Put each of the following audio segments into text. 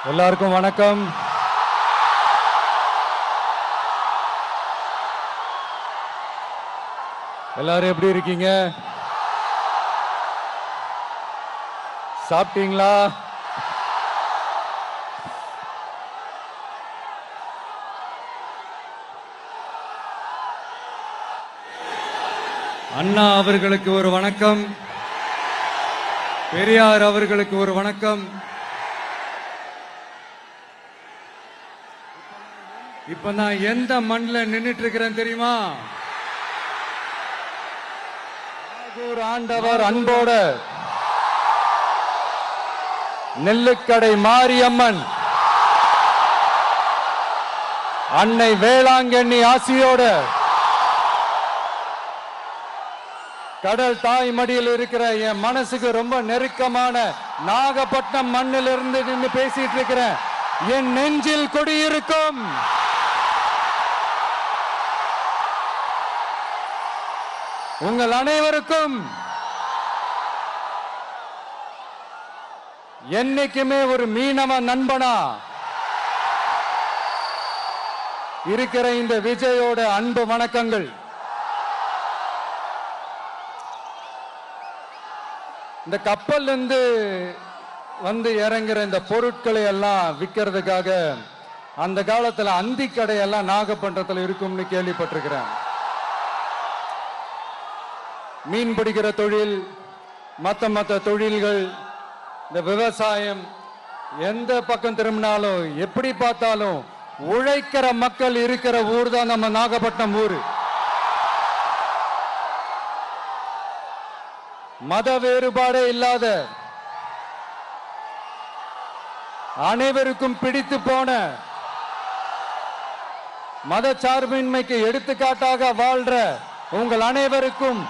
எல்லாருக்கும் வணக்கம். எல்லாரும் எப்படி இருக்கீங்க? சாப்பிட்டீங்களா? அண்ணா அவர்களுக்கு ஒரு வணக்கம், பெரியார் அவர்களுக்கு ஒரு வணக்கம். இப்ப நான் எந்த மண்ணில் நின்னுட்டு இருக்கிறேன் தெரியுமா? ஒரு ஆண்டவர் அன்போட நெல்லுக்கடை மாரியம்மன் அன்னை வேளாங்கண்ணி ஆசியோட கடல் தாய் மடியில் இருக்கிற என் மனசுக்கு ரொம்ப நெருக்கமான நாகப்பட்டினம் மண்ணில் இருந்து நின்று பேசிட்டு இருக்கிறேன். என் நெஞ்சில் குடியிருக்கும் உங்கள் அனைவருக்கும் என்னைக்குமே ஒரு மீனவ நண்பனா இருக்கிற இந்த விஜயோட அன்பு வணக்கங்கள். இந்த கப்பல் இருந்து வந்து இறங்குற இந்த பொருட்களை எல்லாம் விற்கிறதுக்காக அந்த காலத்துல அந்தி கடையெல்லாம் நாகப்பட்டினத்தில் இருக்கும்னு கேள்விப்பட்டிருக்கிறேன். மீன் பிடிக்கிற தொழில், மற்ற தொழில்கள், இந்த விவசாயம், எந்த பக்கம் திரும்பினாலும் எப்படி பார்த்தாலும் உழைக்கிற மக்கள் இருக்கிற ஊர் தான் நம்ம நாகப்பட்டினம் ஊர். மத வேறுபாடே இல்லாத, அனைவருக்கும் பிடித்து போன, மத சார்பின்மைக்கு எடுத்துக்காட்டாக வாழ்ற உங்கள் அனைவருக்கும்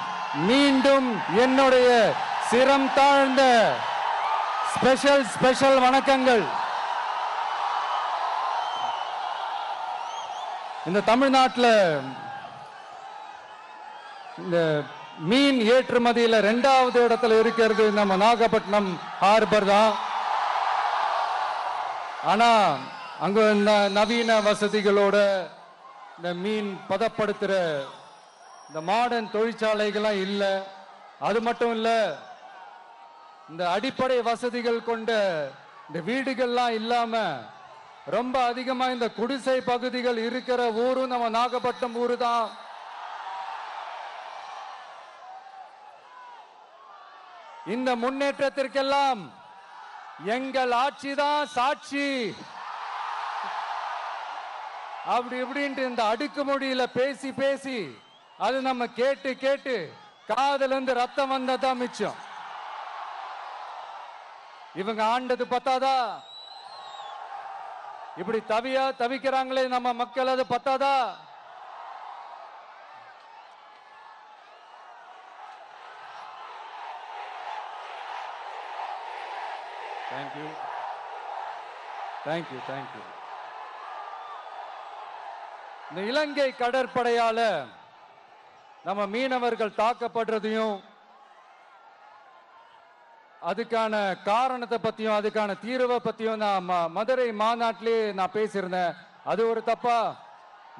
மீண்டும் என்னுடைய சிரம் தாழ்ந்த ஸ்பெஷல் வணக்கங்கள். இந்த தமிழ்நாட்டில் இந்த மீன் ஏற்றுமதியில் 2வது இடத்துல இருக்கிறது நம்ம நாகப்பட்டினம் ஹார்பர் தான். ஆனா அங்க நவீன வசதிகளோட இந்த மீன் பதப்படுத்துற இந்த மாடர்ன் தொழிற்சாலைகள்லாம் இல்லை. அது மட்டும் இல்ல, இந்த அடிப்படை வசதிகள் கொண்ட இந்த வீடுகள்லாம் இல்லாம ரொம்ப அதிகமா இந்த குடிசை பகுதிகள் இருக்கிற ஊரும் நம்ம நாகப்பட்டினம் ஊரு தான். இந்த முன்னேற்றத்திற்கெல்லாம் எங்கள் ஆட்சி தான் சாட்சி. அப்படி இப்படின்ட்டு இந்த அடுக்குமொழியில பேசி அது நம்ம கேட்டு காதுல இருந்து ரத்தம் வந்ததான் மிச்சம். இவங்க ஆண்டது பத்தாதா? இப்படி தவிக்கிறாங்களே நம்ம மக்கள், அது பத்தாதா? தேங்க்யூ. இந்த இலங்கை கடற்படையால நம்ம மீனவர்கள் தாக்கப்படுறதையும், அதுக்கான காரணத்தை பத்தியும், அதுக்கான தீர்வை பத்தியும் நான் மதுரை மாநாட்டிலே நான் பேசியிருந்தேன். அது ஒரு தப்பா?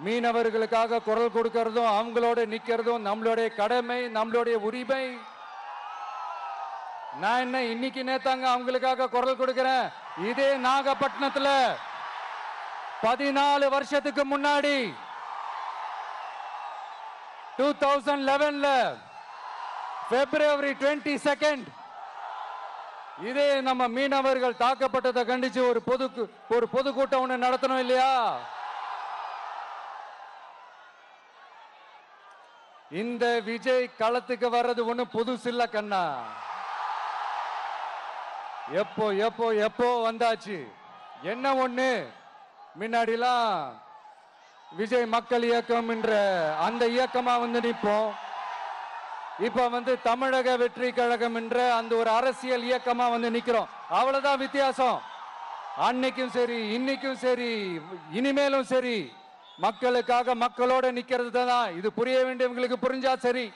மீனவர்களுக்காக குரல் கொடுக்கறதும் அவங்களோட நிக்கிறதும் நம்மளுடைய கடமை, நம்மளுடைய உரிமை. நான் என்ன இன்னைக்கு நேத்தாங்க அவங்களுக்காக குரல் கொடுக்கிறேன். இதே நாகப்பட்டினத்துல 14 வருஷத்துக்கு முன்னாடி 2011 February 22 இதே நம்ம மீனவர்கள் தாக்கப்பட்டதை கண்டிச்சு ஒரு பொதுக்கூட்டம் ஒண்ணு நடத்தணும் இல்லையா? இந்த விஜய் களத்துக்கு வர்றது ஒண்ணு புதுசு இல்ல கண்ணா. எப்போ வந்தாச்சு. என்ன ஒண்ணு, முன்னாடிலாம் விஜய் மக்கள் இயக்கம் என்ற அந்த இயக்கமா வந்து நிற்போம். இப்ப தமிழக வெற்றி கழகம் என்ற அந்த ஒரு அரசியல் இயக்கமா வந்து நிக்கிறோம். அவ்வளவுதான் வித்தியாசம். அன்னைக்கும் சரி, இன்னைக்கும் சரி, இனிமேலும் சரி, மக்களுக்காக மக்களோட நிக்கிறது தான். இது புரிய வேண்டியவங்களுக்கு புரிஞ்சா சரி.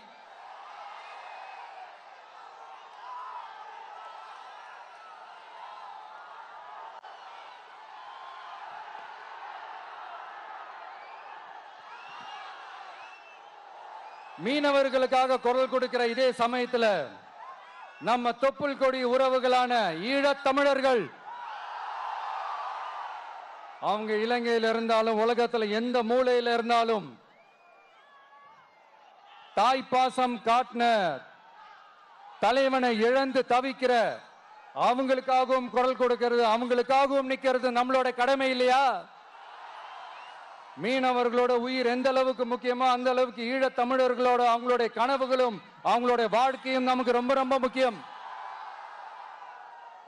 மீனவர்களுக்காக குரல் கொடுக்கிற இதே சமயத்துல நம்ம தொப்புள் கொடி உறவுகளான ஈழத் தமிழர்கள் அவங்க இலங்கையில் இருந்தாலும் உலகத்துல எந்த மூலையில இருந்தாலும் தாய்ப்பாசம் காட்டின தலைவனை இழந்து தவிக்கிற அவங்களுக்காகவும் குரல் கொடுக்கிறது, அவங்களுக்காகவும் நிக்கிறது நம்மளோட கடமை இல்லையா? மீனவர்களோட உயிர் எந்த அளவுக்கு முக்கியமோ அந்த அளவுக்கு ஈழத் தமிழர்களோட அவங்களுடைய கனவுகளும் அவங்களுடைய வாழ்க்கையும் நமக்கு ரொம்ப ரொம்ப முக்கியம்.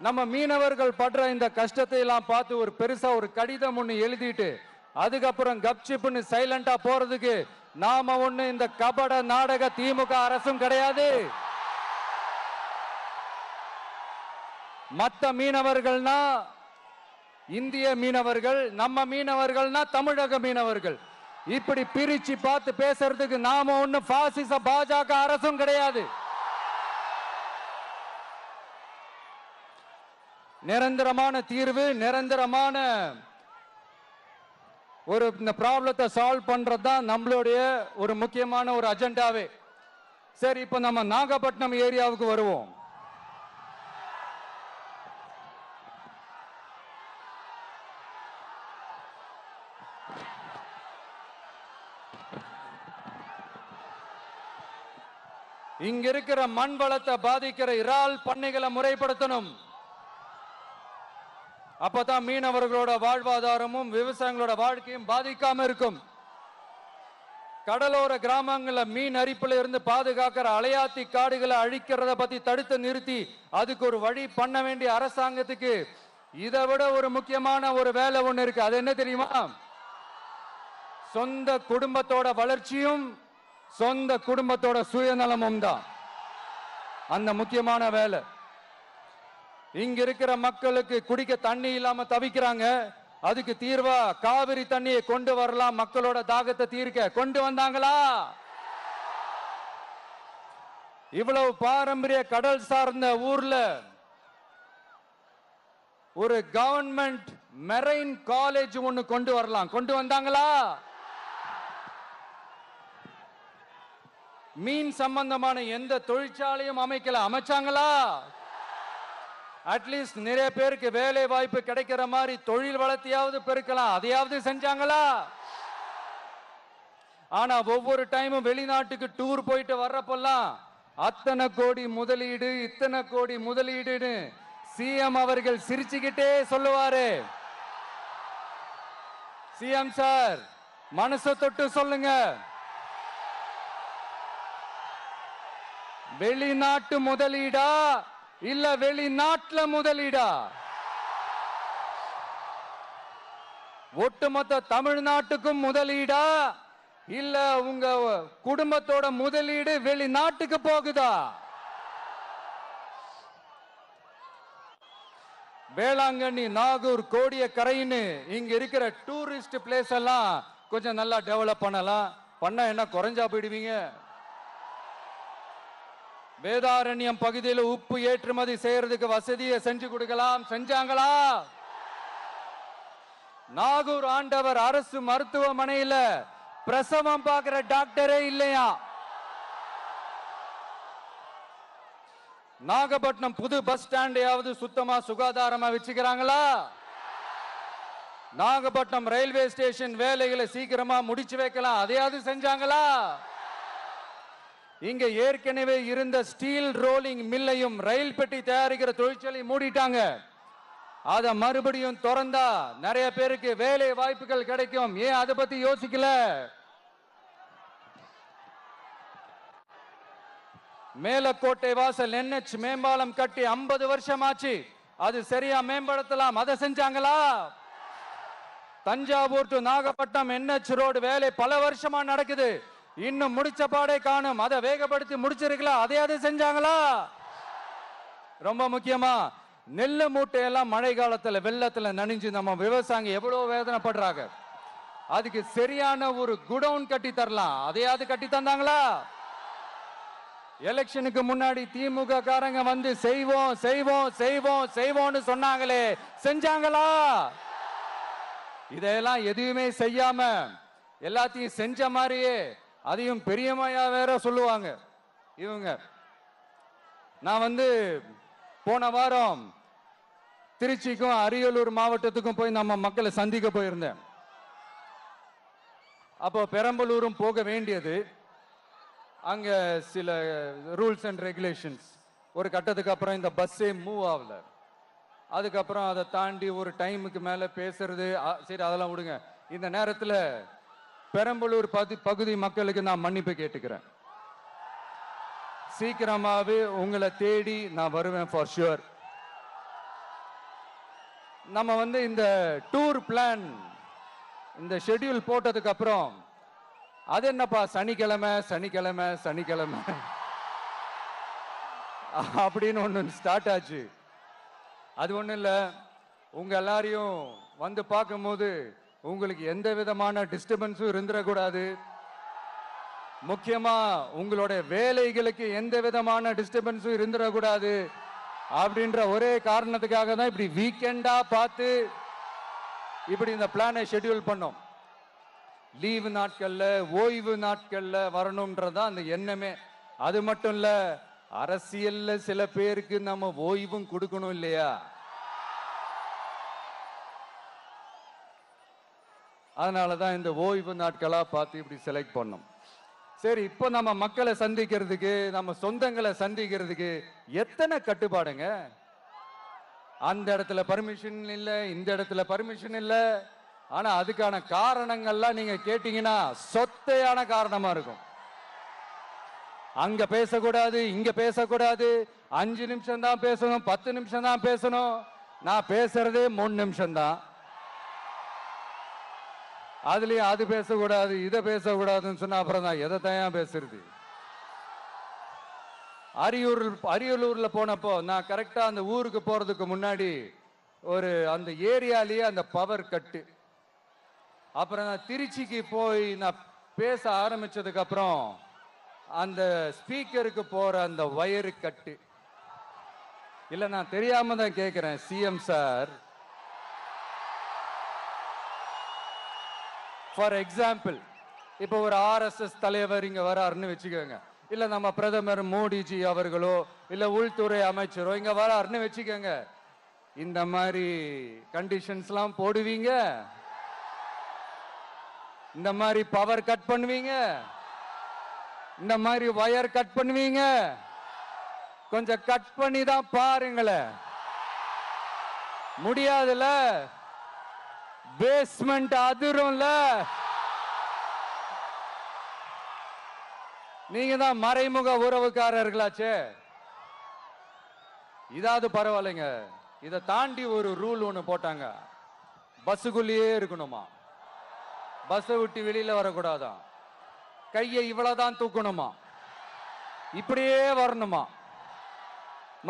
நம்ம மீனவர்கள் படுற இந்த கஷ்டத்தை எல்லாம் பார்த்து ஒரு பெருசா ஒரு கடிதம் ஒண்ணு எழுதிட்டு அதுக்கப்புறம் கப்சிப்புன்னு சைலண்டா போறதுக்கு நாம ஒண்ணு இந்த கபட நாடக திமுக அரசும் கிடையாது. மத்த மீனவர்கள்னா இந்திய மீனவர்கள், நம்ம மீனவர்கள்னா தமிழக மீனவர்கள். இப்படி பிரிச்சு பார்த்து பேசுறதுக்கு நாம ஒண்ணு பாசிச பாஜக அரசும் கிடையாது. நிரந்தரமான தீர்வு, நிரந்தரமான ஒரு இந்த ப்ராப்ளத்தை சால்வ் பண்றதுதான் நம்மளுடைய ஒரு முக்கியமான ஒரு அஜெண்டாவே. சரி, இப்ப நம்ம நாகப்பட்டினம் ஏரியாவுக்கு வருவோம். இங்க இருக்கிற மண் வளத்தை பாதிக்கிற இறால் பண்ணைகளை முறைப்படுத்தணும். அப்பதான் மீனவர்களோட வாழ்வாதாரமும் விவசாயிகளோட வாழ்க்கையும் பாதிக்காம இருக்கும். கடலோர கிராமங்கள்ல மீன் அரிப்புல இருந்து பாதுகாக்கிற அலையாத்தி காடுகளை அழிக்கிறத பத்தி தடுத்து நிறுத்தி அதுக்கு ஒரு வழி பண்ண வேண்டிய அரசாங்கத்துக்கு இதை விட ஒரு முக்கியமான ஒரு வேலை ஒண்ணு இருக்கு. அது என்ன தெரியுமா? சொந்த குடும்பத்தோட வளர்ச்சியும் சொந்த குடும்பத்தோட சுயநலமும் தான் அந்த முக்கியமான வேலை. இங்க இருக்கிற மக்களுக்கு குடிக்க தண்ணி இல்லாம தவிக்கிறாங்க. அதுக்கு தீர்வா காவிரி தண்ணியை கொண்டு வரலாம், மக்களோட தாகத்தை தீர்க்க. கொண்டு வந்தாங்களா? இவ்வளவு பாரம்பரிய கடல் சார்ந்த ஊர்ல ஒரு கவர்மெண்ட் மெரைன் காலேஜ் ஒன்னு கொண்டு வரலாம். கொண்டு வந்தாங்களா? மீன் சம்பந்தமான எந்த தொழிற்சாலையும் அமைக்கல. அமைச்சாங்களா? அட்லீஸ்ட் நிறைய பேருக்கு வேலை வாய்ப்பு கிடைக்கிற மாதிரி தொழில் வளர்த்தியாவது பெருக்கலாம், அதையாவது செஞ்சாங்களா? ஆனா ஒவ்வொரு டைமும் வெளிநாட்டுக்கு டூர் போயிட்டு வர்றப்பெல்லாம் அத்தனை கோடி முதலீடு, இத்தனை கோடி முதலீடுன்னு சிஎம் அவர்கள் சிரிச்சுக்கிட்டே சொல்லுவாரு. சிஎம் சார், மனசை தொட்டு சொல்லுங்க, வெளிநாட்டு முதலீடா இல்ல வெளிநாட்டுல முதலீடா? ஒட்டுமொத்த தமிழ்நாட்டுக்கும் முதலீடா இல்ல உங்க குடும்பத்தோட முதலீடு வெளிநாட்டுக்கு போகுதா? வேளாங்கண்ணி, நாகூர், கோடியக்கரைன்னு இங்க இருக்கிற டூரிஸ்ட் பிளேஸ் எல்லாம் கொஞ்சம் நல்லா டெவலப் பண்ணலாம். பண்ண என்ன குறைஞ்சா போயிடுவீங்க? வேதாரண்யம் பகுதியில் உப்பு ஏற்றுமதி செய்யறதுக்கு வசதியை செஞ்சு கொடுக்கலாம். செஞ்சாங்களா? நாகூர் ஆண்டவர் அரசு மருத்துவமனையில பிரசவம் பார்க்கிற டாக்டரே இல்லையா? நாகப்பட்டினம் புது பஸ் ஸ்டாண்டையாவது சுத்தமா சுகாதாரமா வச்சுக்கிறாங்களா? நாகப்பட்டினம் ரயில்வே ஸ்டேஷன் வேலைகளை சீக்கிரமா முடிச்சு வைக்கலாம், அதையாவது செஞ்சாங்களா? இங்க ஏற்கனவே இருந்த ஸ்டீல் ரோலிங் மில்லையும் ரயில் பெட்டி தயாரிக்கிற தொழிற்சாலை மூடிட்டாங்க. அத மறுபடியும் திறந்தா நிறைய பேருக்கு வேலை வாய்ப்புகள் கிடைக்கும். ஏன் அதை பத்தி யோசிக்கல? மேலக்கோட்டை வாசல் NH மேம்பாலம் கட்டி 50 வருஷம் ஆச்சு. அது சரியா மேம்படுத்தலாம், அதை செஞ்சாங்களா? Thanjavur to Nagapattinam NH road வேலை பல வருஷமா நடக்குது, இன்னும் முடிச்ச பாடே காணும். அதை வேகப்படுத்தி முடிச்சிருக்கலாம், அதையாவது செஞ்சாங்களா? ரொம்ப முக்கியமா நெல்லு மூட்டையெல்லாம் மழை காலத்துல வெள்ளத்துல நனைஞ்சு நம்ம விவசாயிங்க எவ்வளவு வேதனைப்படுறாங்க. அதுக்கு சரியான ஒரு குடவுன் கட்டி தரலாம், அதையாவது கட்டி தந்தாங்களா? எலெக்ஷனுக்கு முன்னாடி திமுக காரங்க வந்து செய்வோம் செய்வோம் செய்வோம் செய்வோம்னு சொன்னாங்களே, செஞ்சாங்களா? இதெல்லாம் எதுவுமே செய்யாம எல்லாத்தையும் செஞ்ச மாதிரியே அதையும் பெரியமையா வேற சொல்லுவாங்க இவங்க. நான் போன வாரம் திருச்சிக்கும் அரியலூர் மாவட்டத்துக்கும் போய் நம்ம மக்களை சந்திக்க போயிருந்தேன். அப்போ பெரம்பலூரும் போக வேண்டியது. அங்க சில ரூல்ஸ் அண்ட் ரெகுலேஷன்ஸ், ஒரு கட்டத்துக்கு அப்புறம் இந்த பஸ்ஸே மூவ் ஆகல. அதுக்கப்புறம் அதை தாண்டி ஒரு டைமுக்கு மேல பேசுறது, சரி அதெல்லாம் விடுங்க. இந்த நேரத்தில் பெரம்பலூர் பகுதி மக்களுக்கு நான் மன்னிப்பு கேட்டுக்கிறேன். சீக்கிரமாவே உங்களை தேடி நான் வருவேன் ஃபார் ஷுர். நம்ம இந்த டூர் பிளான், இந்த ஷெட்யூல் போட்டதுக்கு அப்புறம் அது என்னப்பா சனிக்கிழமை சனிக்கிழமை சனிக்கிழமை அப்படின்னு ஒன்று ஸ்டார்ட் ஆச்சு. அது ஒன்றும் இல்லை, உங்க எல்லாரையும் பார்க்கும்போது உங்களுக்கு எந்த விதமான டிஸ்டர்பன்ஸும் இருந்துடக்கூடாது. முக்கியமா உங்களுடைய வேலைகளுக்கு எந்த விதமான டிஸ்டர்பன்ஸும் இருந்துடக்கூடாது அப்படின்ற ஒரே காரணத்துக்காக தான் இப்படி வீக்கெண்டா பார்த்து இப்படி இந்த பிளானை ஷெட்யூல் பண்ணோம். லீவு நாட்கள்ல, ஓய்வு நாட்கள்ல வரணும்ன்றதான் அந்த எண்ணமே. அது மட்டும் இல்ல, அரசியல்ல சில பேருக்கு நம்ம ஓய்வும் கொடுக்கணும் இல்லையா? அதனாலதான் இந்த ஓய்வு நாட்களா பார்த்து இப்படி செலக்ட் பண்ணோம். சரி, இப்போ நம்ம மக்களை சந்திக்கிறதுக்கு, நம்ம சொந்தங்களை சந்திக்கிறதுக்கு எத்தனை கட்டுப்பாடுங்க. அந்த இடத்துல பர்மிஷன் இல்ல, இந்த இடத்துல பர்மிஷன் இல்ல. ஆனா அதுக்கான காரணங்கள்லாம் நீங்க கேட்டீங்கன்னா சொத்தையான காரணமா இருக்கும். அங்க பேசக்கூடாது, இங்க பேசக்கூடாது, 5 நிமிஷம் தான் பேசணும், 10 நிமிஷம் தான் பேசணும். நான் பேசுறதே 3 நிமிஷம் தான். அதுலயும் அது பேசக்கூடாது, இதை பேசக்கூடாதுன்னு சொன்னா அப்புறம் நான் எதை தான் பேசுறது? அரியலூர்ல போனப்போ நான் கரெக்டா அந்த ஊருக்கு போறதுக்கு முன்னாடி அந்த ஏரியாலேயே அந்த பவர் கட்டு. அப்புறம் நான் திருச்சிக்கு போய் நான் பேச ஆரம்பிச்சதுக்கு அப்புறம் அந்த ஸ்பீக்கருக்கு போற அந்த வயரு கட்டு. இல்ல, நான் தெரியாம தான் கேட்கிறேன் சிஎம் சார். ஃபார் எக்ஸாம்பிள், இப்போ ஒரு ஆர்எஸ்எஸ் தலைவர் இங்க வராருன்னு வச்சுக்கோங்க, இல்ல நம்ம பிரதமர் மோடிஜி அவர்களோ இல்ல உள்துறை அமைச்சரோ இங்க வராருன்னு வச்சுக்கோங்க. இந்த மாதிரி கண்டிஷன்ஸ்லாம் போடுவீங்க, இந்த மாதிரி பவர் கட் பண்ணுவீங்க, இந்த மாதிரி வயர் கட் பண்ணுவீங்க. கொஞ்சம் கட் பண்ணி தான் பாருங்களேன். முடியாதுல, பேஸ்மெண்ட் அதிரும்ல. நீங்க தான் மறைமுக உறவுக்காரர்களாச்சே. இதாவது பரவாயில்லைங்க. இதை தாண்டி ஒரு ரூல் ஒண்ணு போட்டாங்க, பஸ்ஸுக்குள்ளேயே இருக்கணுமா, பஸ்ஸை விட்டு வெளியில வரக்கூடாதான், கையை இவ்வளவுதான் தூக்கணுமா, இப்படியே வரணுமா,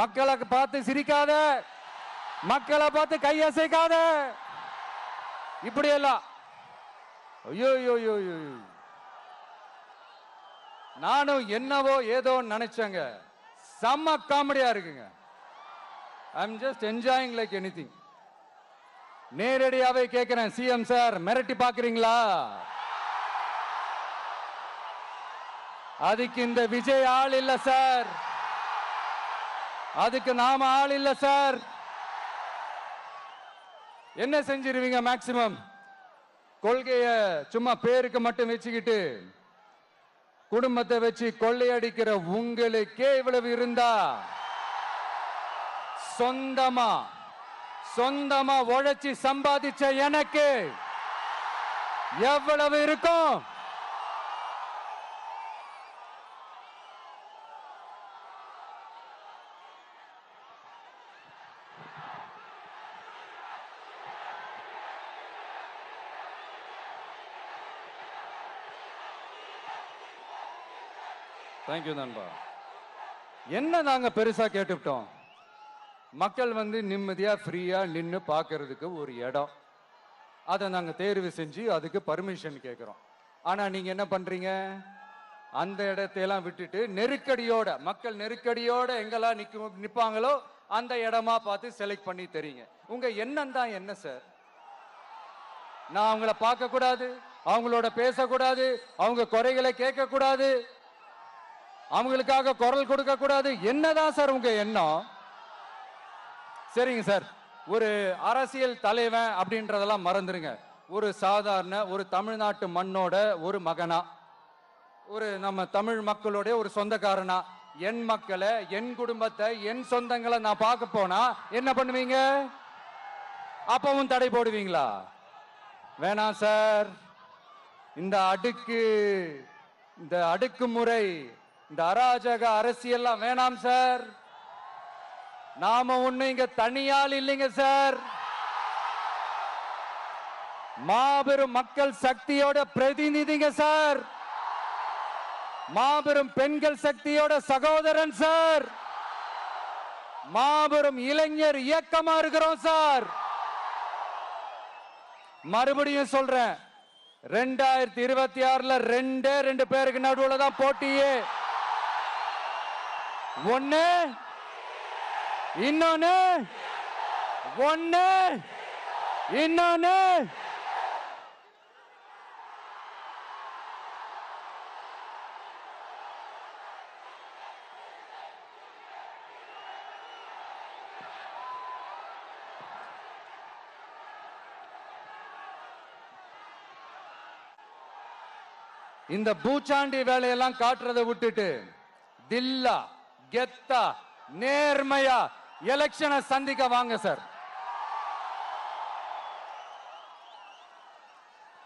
மக்களை பார்த்து சிரிக்காத, மக்களை பார்த்து கையசைக்காத, இப்படியெல்லாம். ஐயோ ஐயோ, நானும் என்னவோ ஏதோ நினைச்சேங்க. செம்ம காமெடியா இருக்குங்க. I am just enjoying like anything. நேரடியாவே கேட்கிறேன், சிஎம் சார் மிரட்டி பாக்குறீங்களா? அதுக்கு இந்த விஜய் ஆள் இல்ல சார், அதுக்கு நாம ஆள் இல்ல சார். என்ன செஞ்சிருவீங்க? மேக்சிமம் கொள்கைய சும்மா பேருக்கு மட்டும் வச்சுக்கிட்டு குடும்பத்தை வச்சு கொள்ளையடிக்கிற உங்களுக்கே இவ்வளவு இருந்தா, சொந்தமா உழைச்சி சம்பாதிச்ச எனக்கு எவ்வளவு இருக்கும்? தேங்க்யூ நண்பா. என்ன நாங்க பெருசா கேட்டுவிட்டோம்? மக்கள் நிம்மதியா ஃப்ரீயா நின்று பார்க்கறதுக்கு ஒரு இடம், அதை நாங்க தேர்வு செஞ்சு அதுக்கு பர்மிஷன் கேட்கிறோம். ஆனா நீங்க என்ன பண்றீங்க? அந்த இடத்தையெல்லாம் விட்டுட்டு நெருக்கடியோட, மக்கள் நெருக்கடியோட எங்கெல்லாம் நிப்பாங்களோ அந்த இடமா பார்த்து செலக்ட் பண்ணி தரீங்க. உங்க எண்ணம் தான் என்ன சார்? நான் அவங்கள பார்க்க கூடாது, அவங்களோட பேசக்கூடாது, அவங்க குறைகளை கேட்க கூடாது, அவங்களுக்காக குரல் கொடுக்க கூடாது. என்னதான் சார் உங்க எண்ணம்? சரிங்க சார், ஒரு அரசியல் தலைவன் அப்படின்றதெல்லாம் மறந்துருங்க. ஒரு சாதாரண ஒரு தமிழ்நாட்டு மண்ணோட ஒரு மகனா, ஒரு நம்ம தமிழ் மக்களுடைய ஒரு சொந்தக்காரனா, என் மக்களை, என் குடும்பத்தை, என் சொந்தங்களை நான் பார்க்க போனா என்ன பண்ணுவீங்க? அப்பவும் தடை போடுவீங்களா? வேணாம் சார். இந்த அடுக்குமுறை, இந்த அராஜக அரசியல்லாம் வேணாம் சார். நாம ஒண்ணு இங்க தனியால் இல்லைங்க சார். மாபெரும் மக்கள் சக்தியோட பிரதிநிதிங்க சார். மாபெரும் பெண்கள் சக்தியோட சகோதரன் சார். மாபெரும் இளைஞர் இயக்கமா இருக்கிறோம் சார். மறுபடியும் சொல்றேன், 2026 ரெண்டு பேருக்கு நடுவுல தான் போட்டியே. ஒண்ணு இன்னொன்னு இந்த பூச்சாண்டி வேலையெல்லாம் காட்டுறதை விட்டுட்டு தில்லா கெத்தா நேர்மையா எலெக்ஷனை சந்திக்க வாங்க சார்.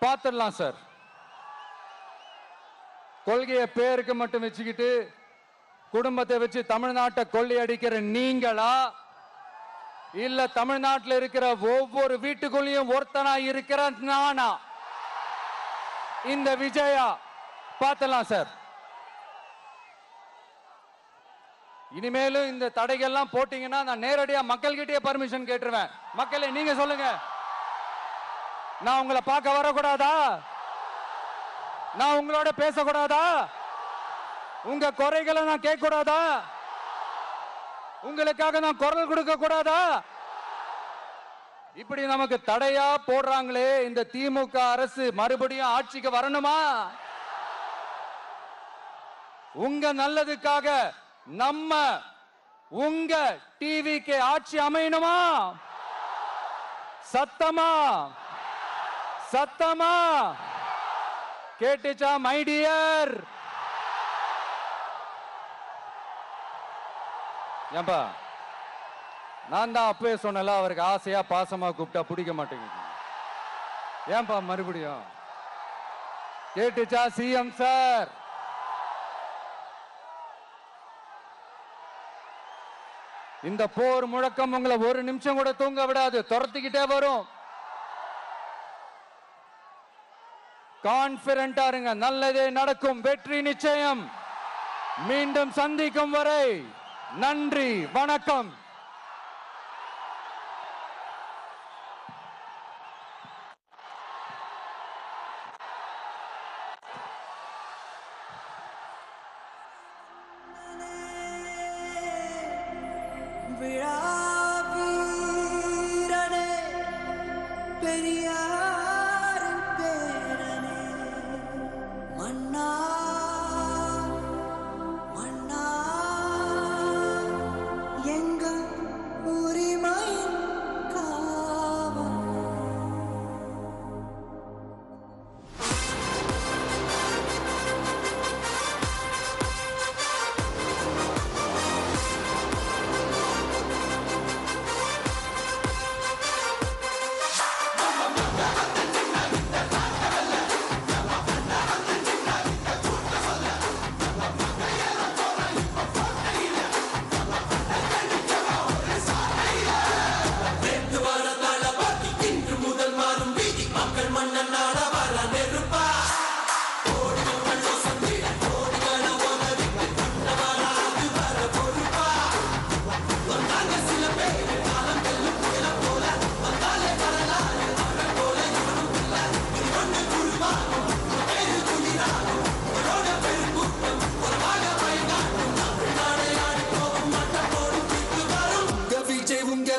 பார்த்துடலாம் சார். கொள்கையை பேருக்கு மட்டும் வச்சுக்கிட்டு குடும்பத்தை வச்சு தமிழ்நாட்டை கொள்ளையடிக்கிற நீங்களா, இல்ல தமிழ்நாட்டில் இருக்கிற ஒவ்வொரு வீட்டுக்குள்ளேயும் ஒருத்தனா இருக்கிற நானா, இந்த விஜயா? பார்த்துடலாம் சார். இனிமேலும் இந்த தடைகள்லாம் போட்டீங்கன்னா நான் நேரடியா மக்கள்கிட்டயே பர்மிஷன் கேட்டுருவேன். மக்களே நீங்க சொல்லுங்க, நான் உங்களை பார்க்க வரக்கூடாதா? நான் உங்களோட பேசக்கூடாதா? உங்க குறைகளை நான் கேட்க கூடாதா? உங்களுக்காக நான் குரல் கொடுக்க கூடாதா? இப்படி நமக்கு தடையா போடுறாங்களே, இந்த திமுக அரசு மறுபடியும் ஆட்சிக்கு வரணுமா? உங்க நல்லதுக்காக நம்ம உங்க டிவிக்கு ஆட்சி அமையணுமா? சத்தமா சத்தமா கேட்டுச்சா மை டியர்? ஏன்பா, நான் தான் அப்பவே சொன்னல, அவருக்கு ஆசையா பாசமா கூப்பிட்டா பிடிக்க மாட்டேங்குது. ஏன்பா மறுபடியும்? கேட்டுச்சா சிஎம் சார்? இந்த போர் முழக்கம் உங்களை ஒரு நிமிஷம் கூட தூங்க விடாது, துரத்திக்கிட்டே வரும். கான்பிடண்டா இருங்க, நல்லதே நடக்கும், வெற்றி நிச்சயம். மீண்டும் சந்திக்கும் வரை நன்றி, வணக்கம்.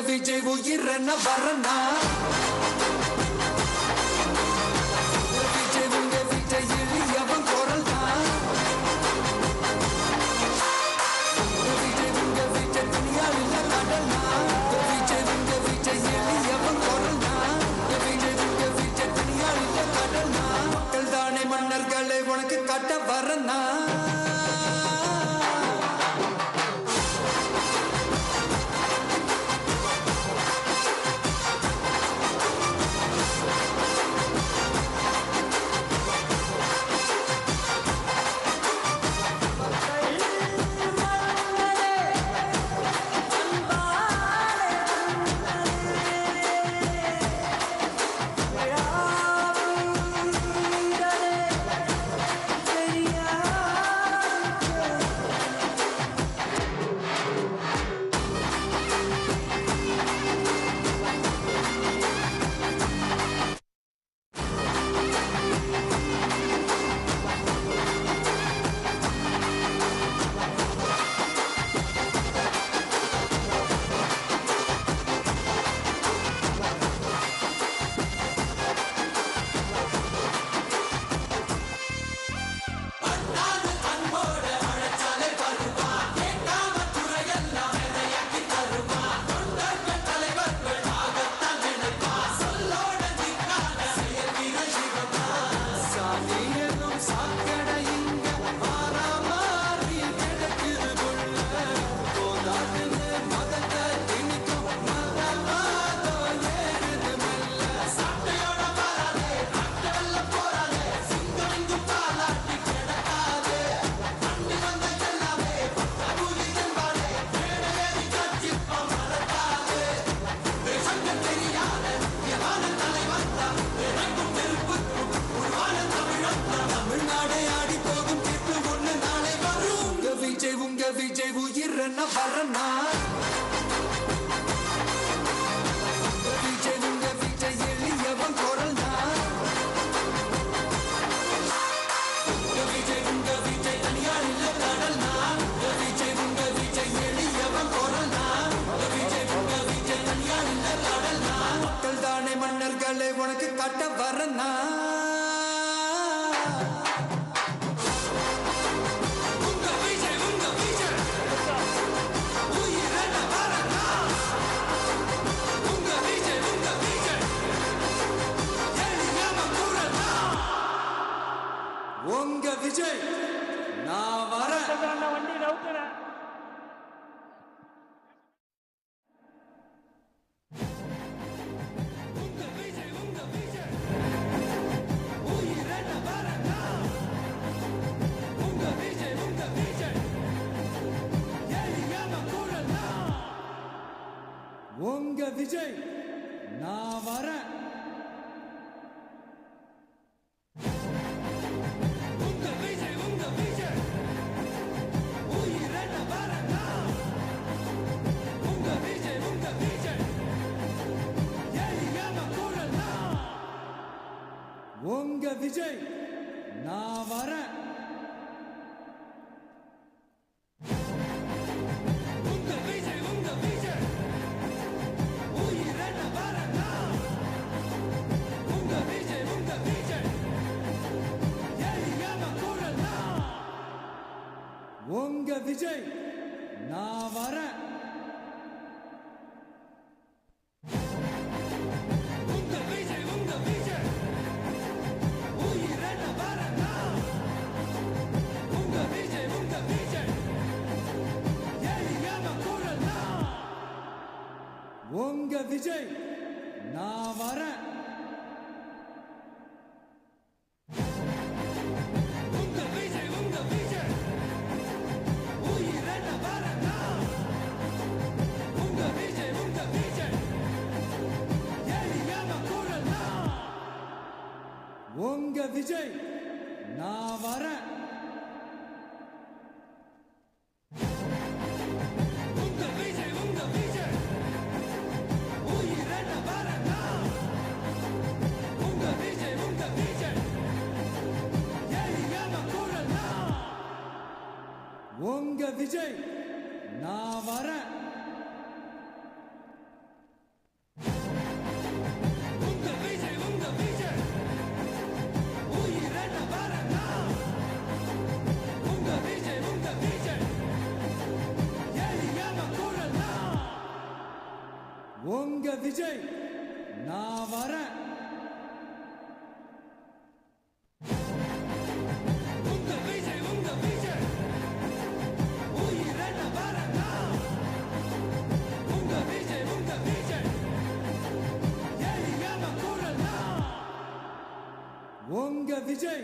விஜய் உயிரன வரனா, விஜய் உனக்கு காட்ட வரனா விஜய் உயிரன வரனா விஜய் உங்க விஜய் எளியவன் குரல்னா விஜய் உங்க விஜய் தனியார் இல்ல கடல்னா விஜய் உங்க விஜய் எளியவன் குரல்னா விஜய் உங்க விஜய் தனியார் இல்ல கடல்னா மக்கள் தானே மன்னர்களை உனக்கு காட்ட வரனா உங்க விஜய் நான் வரேன் வண்டி நவுத்துறேன் உங்க விஜய் நான் வரேன் உங்க விஜய் நான் வரேன் உங்க விஜய் நான் வரேன் உங்க விஜய் நான் வரேன் உங்க விஜய் நான் வரேன் உங்க விஜய் நான் வரேன் உங்க விஜய் நான் வரேன் விஜய்